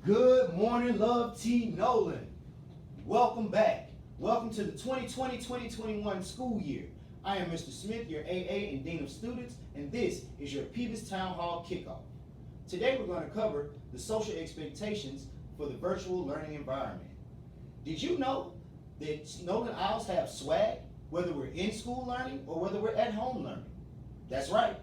Good morning, Love T. Nolan. Welcome back. Welcome to the 2020-2021 school year. I am Mr. Smith, your AA and Dean of Students, and this is your PBIS Town Hall Kickoff. Today we're going to cover the social expectations for the virtual learning environment. Did you know that Nolan Owls have swag, whether we're in school learning or whether we're at home learning? That's right.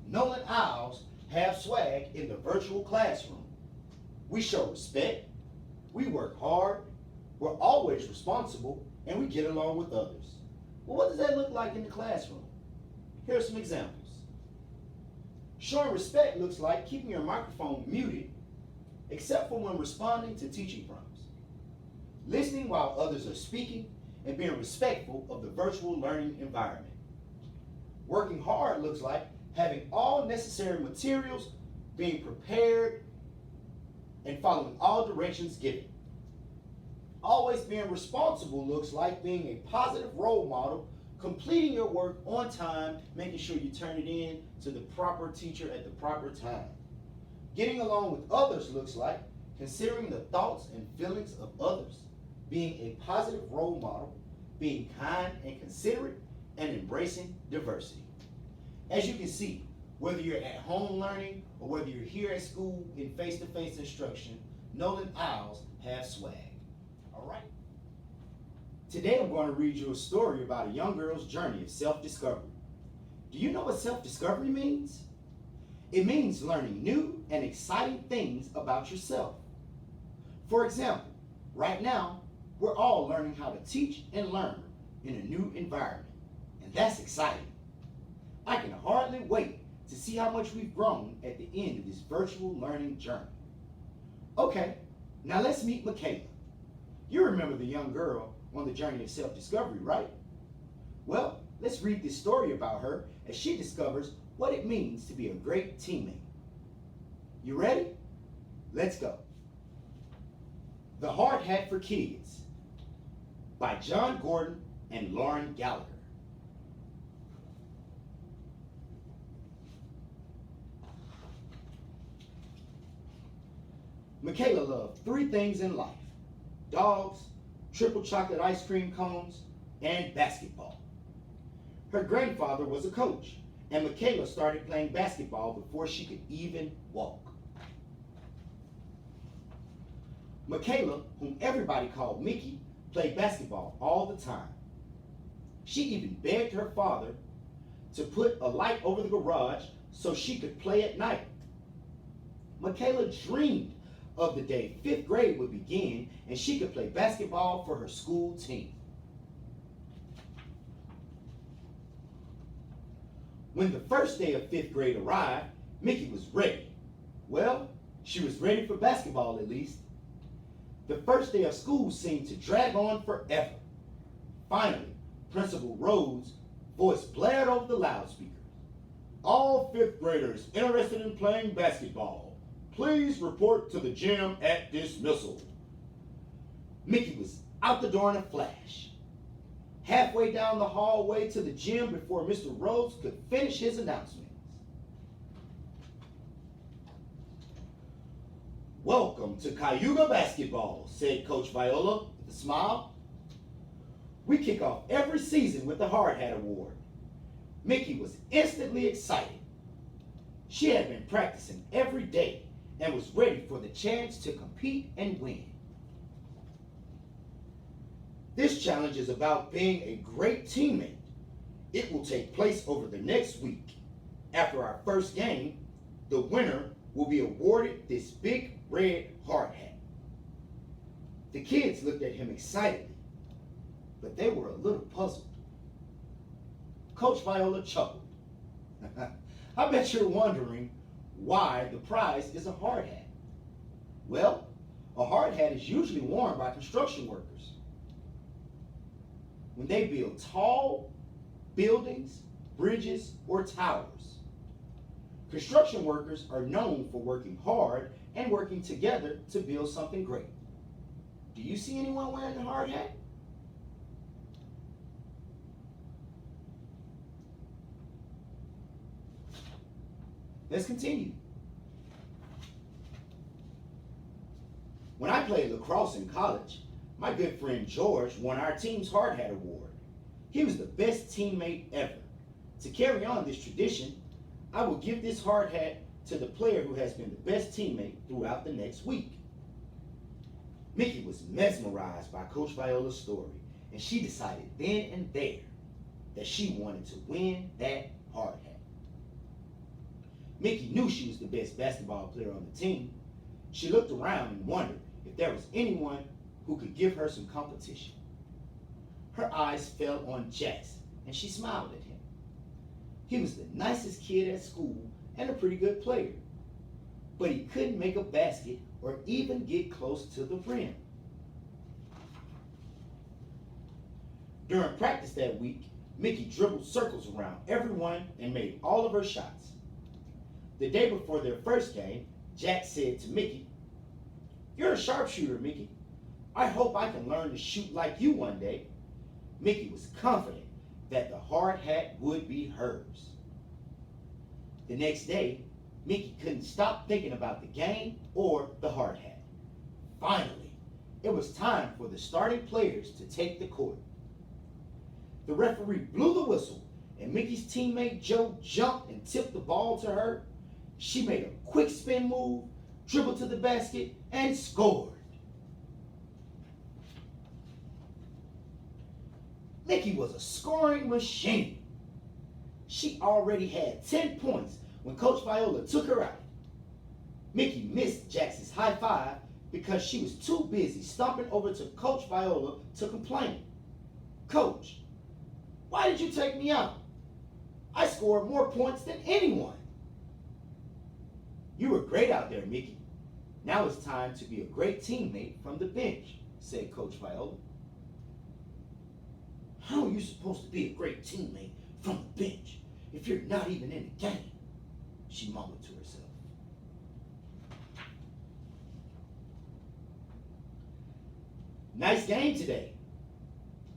Nolan Owls have swag in the virtual classroom. We show respect, we work hard, we're always responsible, and we get along with others. Well, what does that look like in the classroom? Here are some examples. Showing respect looks like keeping your microphone muted, except for when responding to teaching prompts. Listening while others are speaking, and being respectful of the virtual learning environment. Working hard looks like having all necessary materials, being prepared, and following all directions given. Always being responsible looks like being a positive role model, completing your work on time, making sure you turn it in to the proper teacher at the proper time. Getting along with others looks like considering the thoughts and feelings of others, being a positive role model, being kind and considerate, and embracing diversity. As you can see, whether you're at home learning or whether you're here at school in face-to-face instruction, Nolan Owls have swag. All right? Today I'm going to read you a story about a young girl's journey of self-discovery. Do you know what self-discovery means? It means learning new and exciting things about yourself. For example, right now, we're all learning how to teach and learn in a new environment, and that's exciting. I can hardly wait to see how much we've grown at the end of this virtual learning journey. Okay, now let's meet Michaela. You remember the young girl on the journey of self-discovery, right? Well, let's read this story about her as she discovers what it means to be a great teammate. You ready? Let's go. The Hard Hat for Kids by John Gordon and Lauren Gallagher. Michaela loved three things in life: dogs, triple chocolate ice cream cones, and basketball. Her grandfather was a coach, and Michaela started playing basketball before she could even walk. Michaela, whom everybody called Mickey, played basketball all the time. She even begged her father to put a light over the garage so she could play at night. Michaela dreamed of the day 5th grade would begin and she could play basketball for her school team. When the first day of 5th grade arrived, Mickey was ready. Well, she was ready for basketball at least. The first day of school seemed to drag on forever. Finally, Principal Rhodes' voice blared over the loudspeaker. All 5th graders interested in playing basketball, please report to the gym at dismissal. Mickey was out the door in a flash. Halfway down the hallway to the gym before Mr. Rhodes could finish his announcements. Welcome to Cayuga basketball, said Coach Viola with a smile. We kick off every season with the Hard Hat Award. Mickey was instantly excited. She had been practicing every day and was ready for the chance to compete and win. This challenge is about being a great teammate. It will take place over the next week. After our first game, the winner will be awarded this big red hard hat. The kids looked at him excitedly, but they were a little puzzled. Coach Viola chuckled. I bet you're wondering why the prize is a hard hat. Well, a hard hat is usually worn by construction workers when they build tall buildings, bridges, or towers. Construction workers are known for working hard and working together to build something great. Do you see anyone wearing a hard hat? Let's continue. When I played lacrosse in college, my good friend George won our team's Hard Hat Award. He was the best teammate ever. To carry on this tradition, I will give this hard hat to the player who has been the best teammate throughout the next week. Mickey was mesmerized by Coach Viola's story, and she decided then and there that she wanted to win that hard hat. Mickey knew she was the best basketball player on the team. She looked around and wondered if there was anyone who could give her some competition. Her eyes fell on Jackson, and she smiled at him. He was the nicest kid at school and a pretty good player, but he couldn't make a basket or even get close to the rim. During practice that week, Mickey dribbled circles around everyone and made all of her shots. The day before their first game, Jack said to Mickey, "You're a sharpshooter, Mickey. I hope I can learn to shoot like you one day." Mickey was confident that the hard hat would be hers. The next day, Mickey couldn't stop thinking about the game or the hard hat. Finally, it was time for the starting players to take the court. The referee blew the whistle, and Mickey's teammate Joe jumped and tipped the ball to her. She made a quick spin move, dribbled to the basket, and scored. Mickey was a scoring machine. She already had 10 points when Coach Viola took her out. Mickey missed Jackson's high five because she was too busy stomping over to Coach Viola to complain. "Coach, why did you take me out? I scored more points than anyone." "You were great out there, Mickey. Now it's time to be a great teammate from the bench," said Coach Viola. "How are you supposed to be a great teammate from the bench if you're not even in the game?" she mumbled to herself. "Nice game today,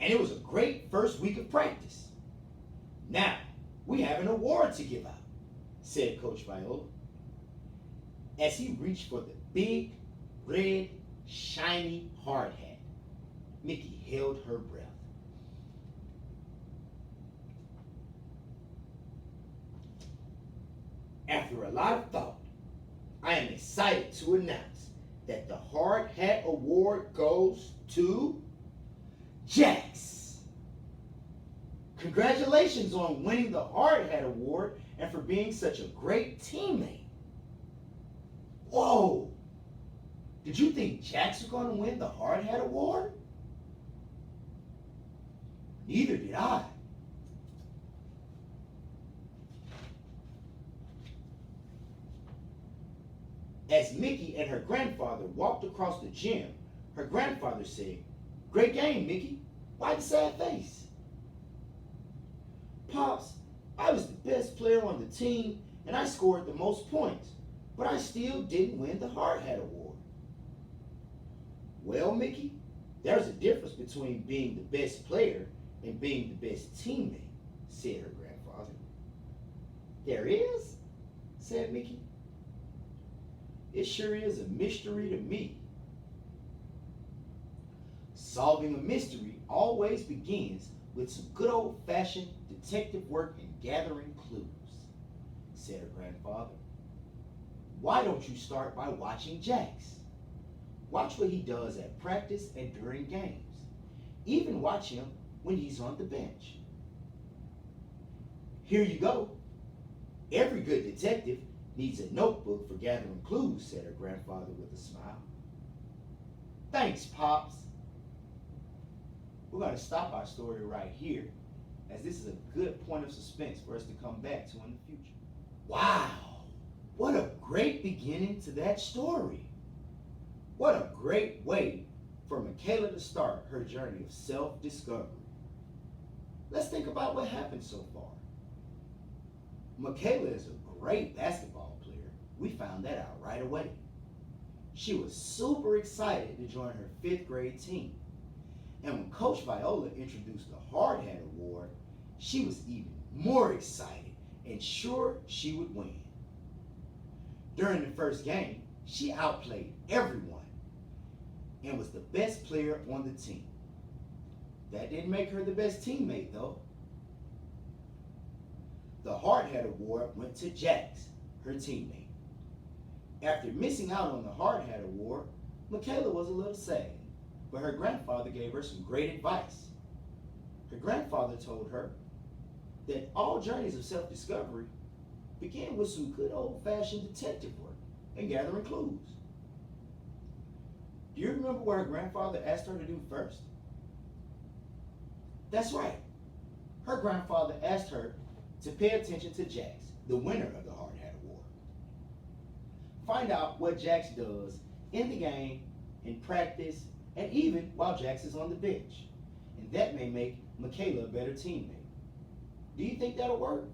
and it was a great first week of practice. Now, we have an award to give out," said Coach Viola. As he reached for the big, red, shiny hard hat, Mickey held her breath. After a lot of thought, I am excited to announce that the Hard Hat Award goes to Jax. Congratulations on winning the Hard Hat Award and for being such a great teammate. Whoa! Did you think Jax was going to win the Hard Hat Award? Neither did I. As Mickey and her grandfather walked across the gym, her grandfather said, "Great game, Mickey. Why the sad face?" "Pops, I was the best player on the team and I scored the most points, but I still didn't win the Hard Hat Award." "Well, Mickey, there's a difference between being the best player and being the best teammate," said her grandfather. "There is?" said Mickey. "It sure is a mystery to me." Solving a mystery always begins with some good old-fashioned detective work and gathering clues, said her grandfather. "Why don't you start by watching Jax? Watch what he does at practice and during games. Even watch him when he's on the bench." "Here you go. Every good detective needs a notebook for gathering clues," said her grandfather with a smile. "Thanks, Pops." We're going to stop our story right here, as this is a good point of suspense for us to come back to in the future. Wow, what a great beginning to that story. What a great way for Michaela to start her journey of self-discovery. Let's think about what happened so far. Michaela is a great basketball player. We found that out right away. She was super excited to join her 5th grade team. And when Coach Viola introduced the Hard Hat Award, she was even more excited and sure she would win. During the first game, she outplayed everyone. and was the best player on the team. That didn't make her the best teammate though. The Hard Hat Award went to Jax, her teammate. After missing out on the Hard Hat Award, Michaela was a little sad, but her grandfather gave her some great advice. Her grandfather told her that all journeys of self-discovery begin with some good old-fashioned detective work and gathering clues. Do you remember what her grandfather asked her to do first? That's right. Her grandfather asked her to pay attention to Jax, the winner of the Hard Hat Award. Find out what Jax does in the game, in practice, and even while Jax is on the bench. And that may make Michaela a better teammate. Do you think that'll work?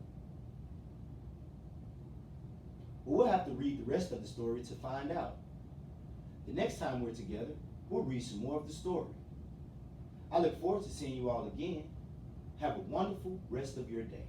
Well, we'll have to read the rest of the story to find out. The next time we're together, we'll read some more of the story. I look forward to seeing you all again. Have a wonderful rest of your day.